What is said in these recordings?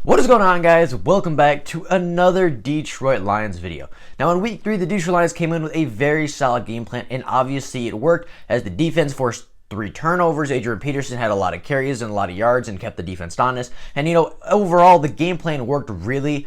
What is going on, guys? Welcome back to another Detroit Lions video. Now in week 3, the Detroit Lions came in with a very solid game plan, and obviously it worked as the defense forced 3 turnovers. Adrian Peterson had a lot of carries and a lot of yards and kept the defense honest. And overall the game plan worked really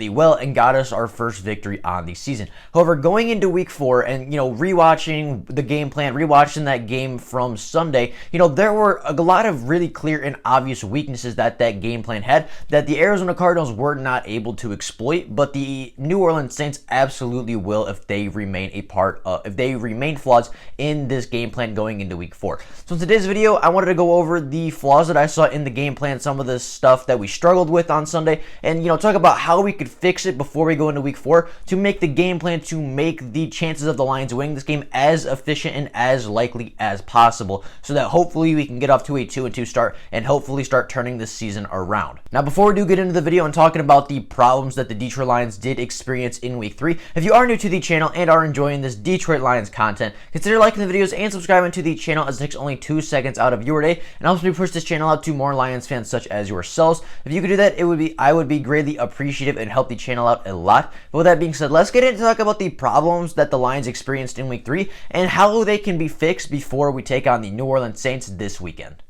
well and got us our first victory on the season. However, going into week 4 and rewatching the game plan, rewatching that game from Sunday, there were a lot of really clear and obvious weaknesses that game plan had that the Arizona Cardinals were not able to exploit, but the New Orleans Saints absolutely will if they remain flaws in this game plan going into week 4. So in today's video, I wanted to go over the flaws that I saw in the game plan, some of the stuff that we struggled with on Sunday, and talk about how we could fix it before we go into week 4 to make the game plan, to make the chances of the Lions winning this game as efficient and as likely as possible, so that hopefully we can get off to a 2-2 start and hopefully start turning this season around. Now, before we do get into the video and talking about the problems that the Detroit Lions did experience in week 3, if you are new to the channel and are enjoying this Detroit Lions content, consider liking the videos and subscribing to the channel, as it takes only 2 seconds out of your day and helps me push this channel out to more Lions fans such as yourselves. If you could do that, I would be greatly appreciative and help the channel out a lot. But with that being said, let's get into talk about the problems that the Lions experienced in week 3 and how they can be fixed before we take on the New Orleans Saints this weekend.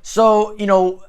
So,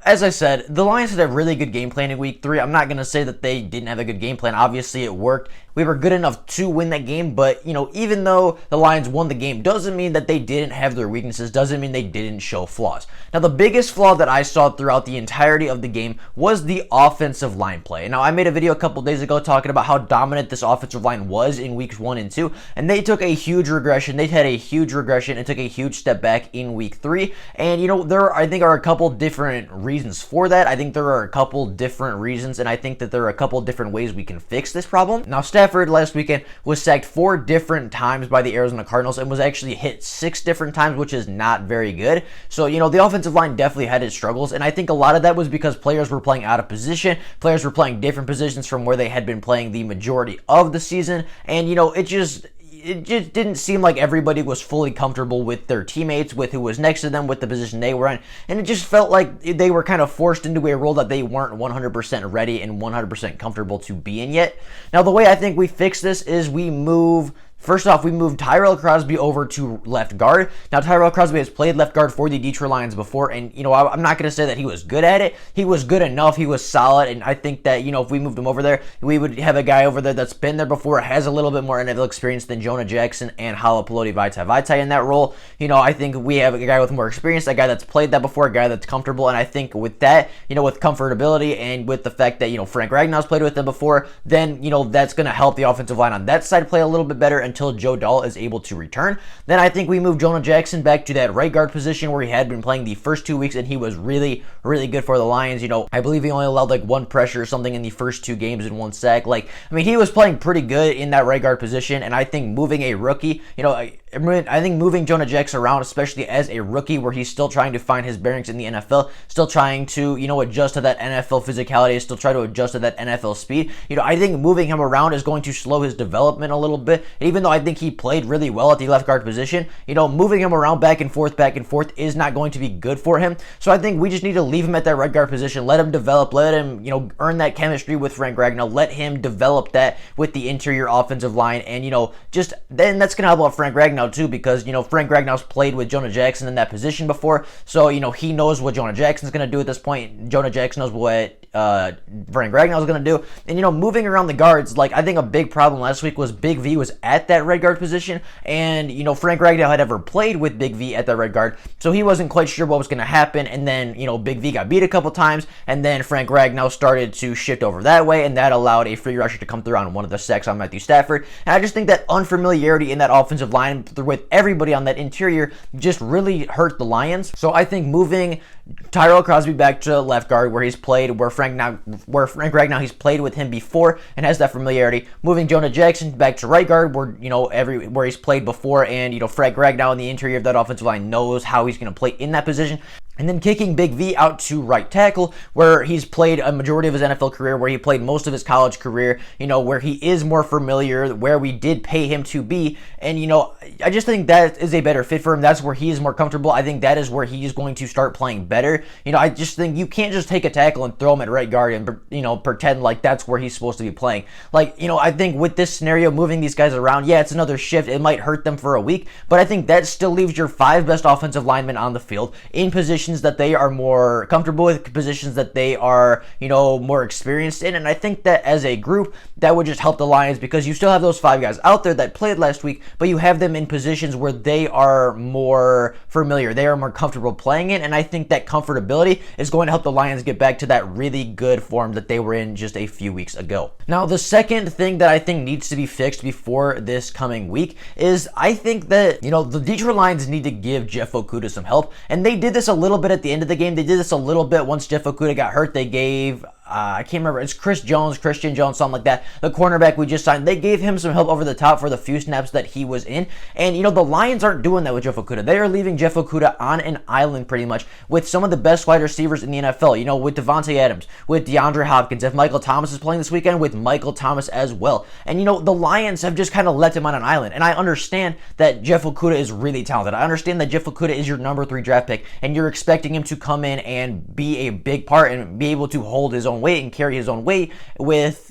as I said, the Lions had a really good game plan in week 3. I'm not going to say that they didn't have a good game plan. Obviously, it worked. We were good enough to win that game, but, even though the Lions won the game, doesn't mean that they didn't have their weaknesses, doesn't mean they didn't show flaws. Now, the biggest flaw that I saw throughout the entirety of the game was the offensive line play. Now, I made a video a couple days ago talking about how dominant this offensive line was in weeks 1 and 2, and they took a huge regression. They had a huge regression and took a huge step back in week 3, and, there, I think, are a couple different reasons for that. I think there are a couple different reasons, and I think that there are a couple different ways we can fix this problem. Now, Stafford last weekend was sacked 4 different times by the Arizona Cardinals and was actually hit 6 different times, which is not very good. So, the offensive line definitely had its struggles, and I think a lot of that was because players were playing out of position. Players were playing different positions from where they had been playing the majority of the season, and, it just didn't seem like everybody was fully comfortable with their teammates, with who was next to them, with the position they were in, and it just felt like they were kind of forced into a role that they weren't 100% ready and 100% comfortable to be in yet. Now, the way I think we fix this is First off, we moved Tyrell Crosby over to left guard. Now, Tyrell Crosby has played left guard for the Detroit Lions before, and, I'm not going to say that he was good at it. He was good enough. He was solid, and I think that, if we moved him over there, we would have a guy over there that's been there before, has a little bit more NFL experience than Jonah Jackson and Halapoulivaati Vaitai in that role. I think we have a guy with more experience, a guy that's played that before, a guy that's comfortable, and I think with that, with comfortability and with the fact that, Frank Ragnow's played with them before, then, that's going to help the offensive line on that side play a little bit better until Joe Dahl is able to return. Then I think we move Jonah Jackson back to that right guard position where he had been playing the first 2 weeks, and he was really good for the Lions. I believe he only allowed 1 pressure or something in the first 2 games and 1 sack. He was playing pretty good in that right guard position, and I think moving a rookie, I think moving Jonah Jackson around, especially as a rookie where he's still trying to find his bearings in the NFL, still trying to, adjust to that NFL physicality, still try to adjust to that NFL speed. I think moving him around is going to slow his development a little bit. Even though I think he played really well at the left guard position, moving him around back and forth is not going to be good for him. So I think we just need to leave him at that right guard position, let him develop, let him, earn that chemistry with Frank Ragnow, let him develop that with the interior offensive line, and, then that's going to help out Frank Ragnow too, because, Frank Ragnow's played with Jonah Jackson in that position before, so, he knows what Jonah Jackson's going to do at this point. Jonah Jackson knows what Frank Ragnow's going to do, and, moving around the guards, I think a big problem last week was Big V was at that right guard position, and Frank Ragnow had ever played with Big V at that right guard, so he wasn't quite sure what was going to happen. And then Big V got beat a couple times, and then Frank Ragnow started to shift over that way, and that allowed a free rusher to come through on one of the sacks on Matthew Stafford. And I just think that unfamiliarity in that offensive line with everybody on that interior just really hurt the Lions. So I think moving Tyrell Crosby back to left guard where he's played, where Frank Ragnow he's played with him before and has that familiarity. Moving Jonah Jackson back to right guard where where he's played before, and Frank Ragnow in the interior of that offensive line knows how he's going to play in that position. And then kicking Big V out to right tackle, where he's played a majority of his NFL career, where he played most of his college career, where he is more familiar, where we did pay him to be. And, I just think that is a better fit for him. That's where he is more comfortable. I think that is where he is going to start playing better. I just think you can't just take a tackle and throw him at right guard and, pretend like that's where he's supposed to be playing. I think with this scenario, moving these guys around, yeah, it's another shift. It might hurt them for a week, but I think that still leaves your 5 best offensive linemen on the field in position that they are more comfortable with, positions that they are, more experienced in. And I think that as a group, that would just help the Lions, because you still have those 5 guys out there that played last week, but you have them in positions where they are more familiar, they are more comfortable playing in. And I think that comfortability is going to help the Lions get back to that really good form that they were in just a few weeks ago. Now, the second thing that I think needs to be fixed before this coming week is I think that, the Detroit Lions need to give Jeff Okudah some help. And they did this a little bit at the end of the game. They did this a little bit once Jeff Okudah got hurt. They gave I can't remember. It's Christian Jones, something like that. The cornerback we just signed. They gave him some help over the top for the few snaps that he was in. And, the Lions aren't doing that with Jeff Okudah. They are leaving Jeff Okudah on an island pretty much with some of the best wide receivers in the NFL. With Devontae Adams, with DeAndre Hopkins. If Michael Thomas is playing this weekend, with Michael Thomas as well. And, the Lions have just kind of left him on an island. And I understand that Jeff Okudah is really talented. I understand that Jeff Okudah is your number 3 draft pick, and you're expecting him to come in and be a big part and be able to hold his own weight and carry his own weight with,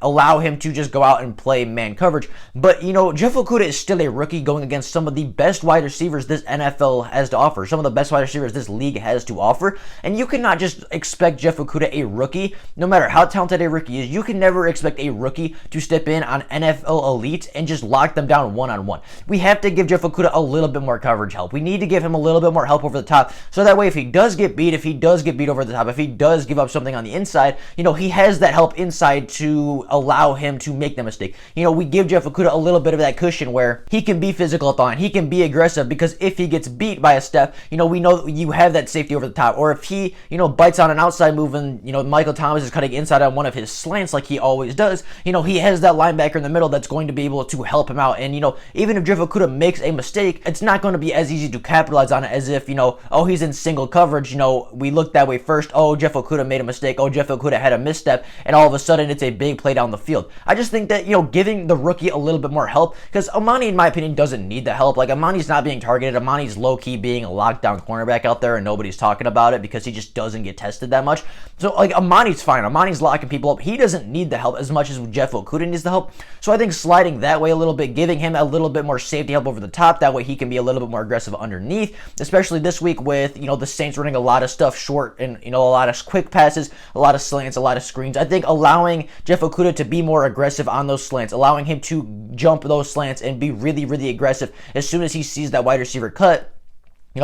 allow him to just go out and play man coverage. But, Jeff Okudah is still a rookie going against some of the best wide receivers this NFL has to offer, some of the best wide receivers this league has to offer. And you cannot just expect Jeff Okudah, a rookie, no matter how talented a rookie is, you can never expect a rookie to step in on NFL elite and just lock them down one-on-one. We have to give Jeff Okudah a little bit more coverage help. We need to give him a little bit more help over the top, so that way if he does get beat over the top, if he does give up something on the inside, he has that help inside to allow him to make the mistake. We give Jeff Okudah a little bit of that cushion where he can be physical at the line, he can be aggressive, because if he gets beat by a step, we know you have that safety over the top. Or if he, bites on an outside move and, Michael Thomas is cutting inside on one of his slants like he always does, he has that linebacker in the middle that's going to be able to help him out. And, even if Jeff Okudah makes a mistake, it's not going to be as easy to capitalize on it as if, he's in single coverage, we look that way first, Jeff Okudah made a mistake, Jeff Okudah had a misstep, and all of a sudden it's a big play down the field. I just think that, giving the rookie a little bit more help, because Amani, in my opinion, doesn't need the help. Amani's not being targeted. Amani's low-key being a lockdown cornerback out there, and nobody's talking about it because he just doesn't get tested that much. So, Amani's fine. Amani's locking people up. He doesn't need the help as much as Jeff Okudah needs the help. So I think sliding that way a little bit, giving him a little bit more safety help over the top, that way he can be a little bit more aggressive underneath, especially this week with, the Saints running a lot of stuff short and, a lot of quick passes, a lot of slants, a lot of screens. I think allowing Jeff Okudah to be more aggressive on those slants, allowing him to jump those slants and be really, really aggressive as soon as he sees that wide receiver cut,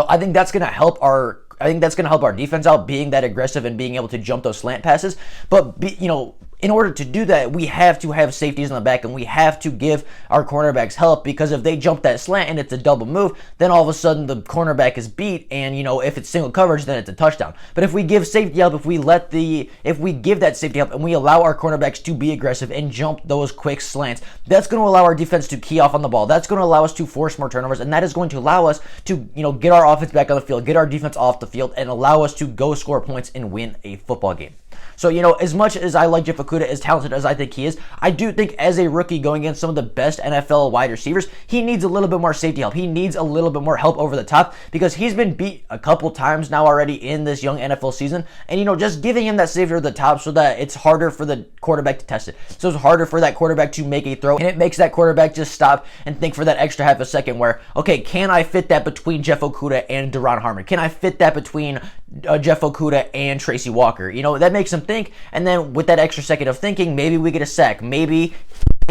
I think that's going to help our defense out, being that aggressive and being able to jump those slant passes. But, in order to do that, we have to have safeties in the back, and we have to give our cornerbacks help, because if they jump that slant and it's a double move, then all of a sudden the cornerback is beat, and if it's single coverage, then it's a touchdown. But if we give safety help, if we give that safety help and we allow our cornerbacks to be aggressive and jump those quick slants, that's going to allow our defense to key off on the ball. That's going to allow us to force more turnovers, and that is going to allow us to, get our offense back on the field, get our defense off the field, and allow us to go score points and win a football game. So, as much as I like Jeff Okudah, as talented as I think he is, I do think as a rookie going against some of the best NFL wide receivers, he needs a little bit more safety help. He needs a little bit more help over the top, because he's been beat a couple times now already in this young NFL season. And, just giving him that safety over the top so that it's harder for the quarterback to test it. So it's harder for that quarterback to make a throw, and it makes that quarterback just stop and think for that extra half a second where, okay, can I fit that between Jeff Okudah and Duron Harmon? Can I fit that between Jeff Okudah and Tracy Walker? That makes him think, and then with that extra second of thinking, maybe we get a sack. Maybe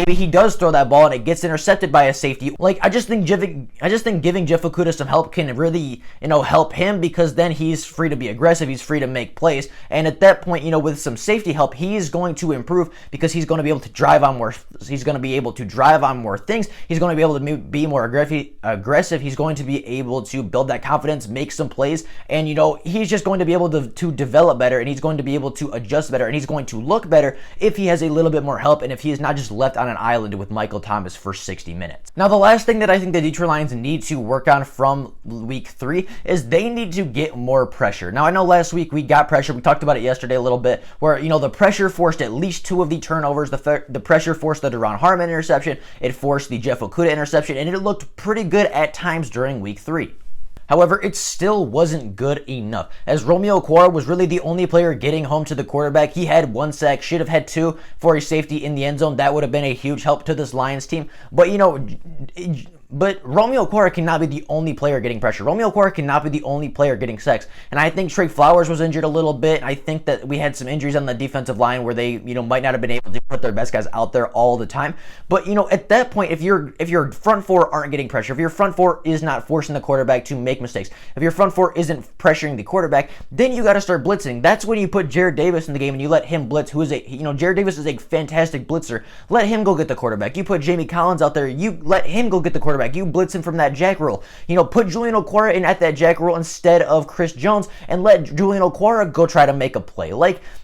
he does throw that ball and it gets intercepted by a safety. I just think giving Jeff Okudah some help can really, help him, because then he's free to be aggressive, he's free to make plays, and at that point, with some safety help, he's going to improve, because he's going to be able to drive on more. He's going to be able to drive on more things. He's going to be able to be more aggressive. He's going to be able to build that confidence, make some plays, and he's just going to be able to develop better, and he's going to be able to adjust better, and he's going to look better if he has a little bit more help, and if he is not just left on an island with Michael Thomas for 60 minutes. Now, the last thing that I think the Detroit Lions need to work on from week 3 is they need to get more pressure. Now, I know last week we got pressure. We talked about it yesterday a little bit where, the pressure forced at least 2 of the turnovers. The pressure forced the Duron Harmon interception. It forced the Jeff Okudah interception, and it looked pretty good at times during week 3. However, it still wasn't good enough, as Romeo Okwara was really the only player getting home to the quarterback. He had 1 sack, should have had 2 for a safety in the end zone. That would have been a huge help to this Lions team. But Romeo Okwara cannot be the only player getting pressure. Romeo Okwara cannot be the only player getting sacks. And I think Trey Flowers was injured a little bit. I think that we had some injuries on the defensive line where they, might not have been able to put their best guys out there all the time. But, at that point, if your front 4 aren't getting pressure, if your front 4 is not forcing the quarterback to make mistakes, if your front 4 isn't pressuring the quarterback, then you got to start blitzing. That's when you put Jared Davis in the game and you let him blitz, Jared Davis is a fantastic blitzer. Let him go get the quarterback. You put Jamie Collins out there, you let him go get the quarterback. You blitz him from that jack roll. Put Julian Okwara in at that jack roll instead of Chris Jones and let Julian Okwara go try to make a play.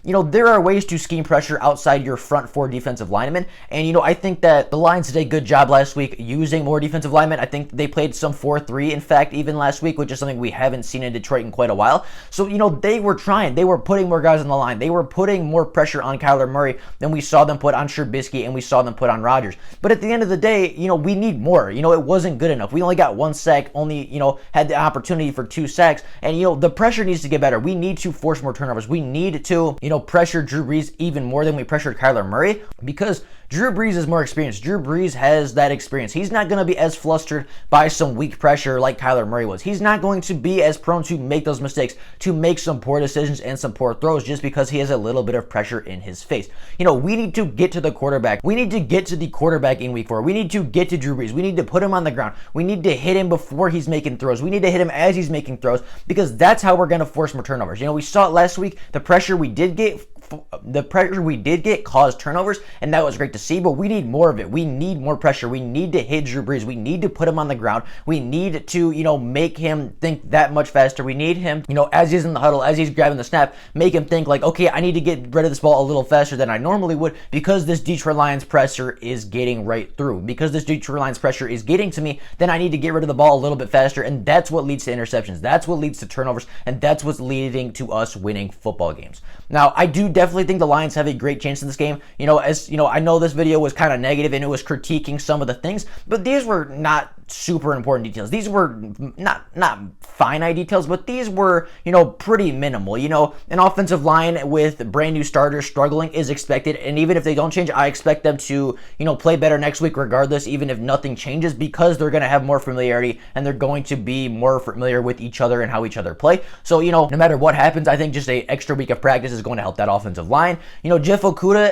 There are ways to scheme pressure outside your front 4 defensive linemen. And, I think that the Lions did a good job last week using more defensive linemen. I think they played some 4-3, in fact, even last week, which is something we haven't seen in Detroit in quite a while. So, they were trying. They were putting more guys on the line. They were putting more pressure on Kyler Murray than we saw them put on Trubisky and we saw them put on Rodgers. But at the end of the day, we need more. It wasn't good enough. We only got 1 sack, only, had the opportunity for 2 sacks. And, the pressure needs to get better. We need to force more turnovers. We need to, pressure Drew Brees even more than we pressured Kyler Murray, because Drew Brees is more experienced. Drew Brees has that experience. He's not going to be as flustered by some weak pressure like Kyler Murray was. He's not going to be as prone to make those mistakes, to make some poor decisions and some poor throws just because he has a little bit of pressure in his face. We need to get to the quarterback. We need to get to the quarterback in week 4. We need to get to Drew Brees. We need to put him on the ground. We need to hit him before he's making throws. We need to hit him as he's making throws, because that's how we're going to force more turnovers. We saw it last week. The pressure we did get caused turnovers, and that was great to see, but we need more of it. We need more pressure. We need to hit Drew Brees. We need to put him on the ground. We need to, make him think that much faster. We need him, as he's in the huddle, as he's grabbing the snap, make him think like, okay, I need to get rid of this ball a little faster than I normally would, because this Detroit Lions pressure is getting right through. Because this Detroit Lions pressure is getting to me, then I need to get rid of the ball a little bit faster, and that's what leads to interceptions. That's what leads to turnovers, and that's what's leading to us winning football games. Now, I do definitely think the Lions have a great chance in this game. I know this video was kind of negative and it was critiquing some of the things, but these were not super important details. These were not finite details, but these were, pretty minimal. An offensive line with brand new starters struggling is expected, and even if they don't change, I expect them to, play better next week regardless, even if nothing changes, because they're going to have more familiarity and they're going to be more familiar with each other and how each other play. So, no matter what happens, I think just an extra week of practice is going to help that offensive line. Jeff Okudah,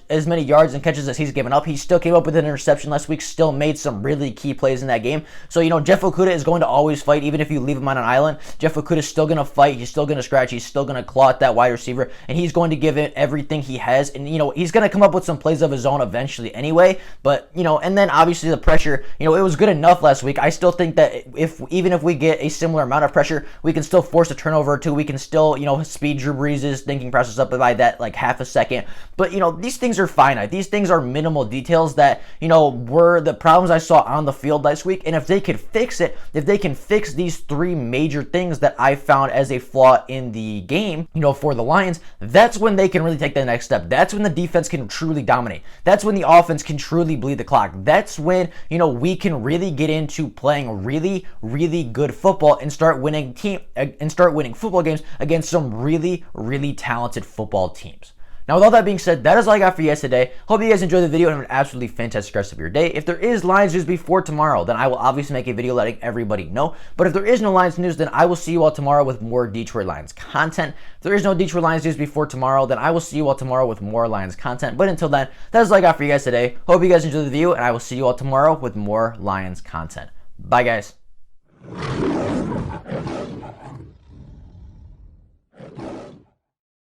as many yards and catches as he's given up, he still came up with an interception last week, still made some really key plays in that game. So, Jeff Okudah is going to always fight, even if you leave him on an island. Jeff Okudah is still going to fight. He's still going to scratch. He's still going to claw at that wide receiver, and he's going to give it everything he has. And, he's going to come up with some plays of his own eventually anyway. But, and then obviously the pressure, it was good enough last week. I still think that even if we get a similar amount of pressure, we can still force a turnover or two. We can still, speed Drew Brees' thinking process up by that, like half a second. But, these things are finite. These things are minimal details that, were the problems I saw on the field last week. And if they could fix it, if they can fix these 3 major things that I found as a flaw in the game, for the Lions, that's when they can really take the next step. That's when the defense can truly dominate. That's when the offense can truly bleed the clock. That's when, we can really get into playing really, really good football and start winning football games against some really, really talented football teams. Now, with all that being said, that is all I got for you guys today. Hope you guys enjoyed the video and have an absolutely fantastic rest of your day. If there is Lions news before tomorrow, then I will obviously make a video letting everybody know. But if there is no Lions news, then I will see you all tomorrow with more Detroit Lions content. If there is no Detroit Lions news before tomorrow, then I will see you all tomorrow with more Lions content. But until then, that is all I got for you guys today. Hope you guys enjoyed the video, and I will see you all tomorrow with more Lions content. Bye, guys.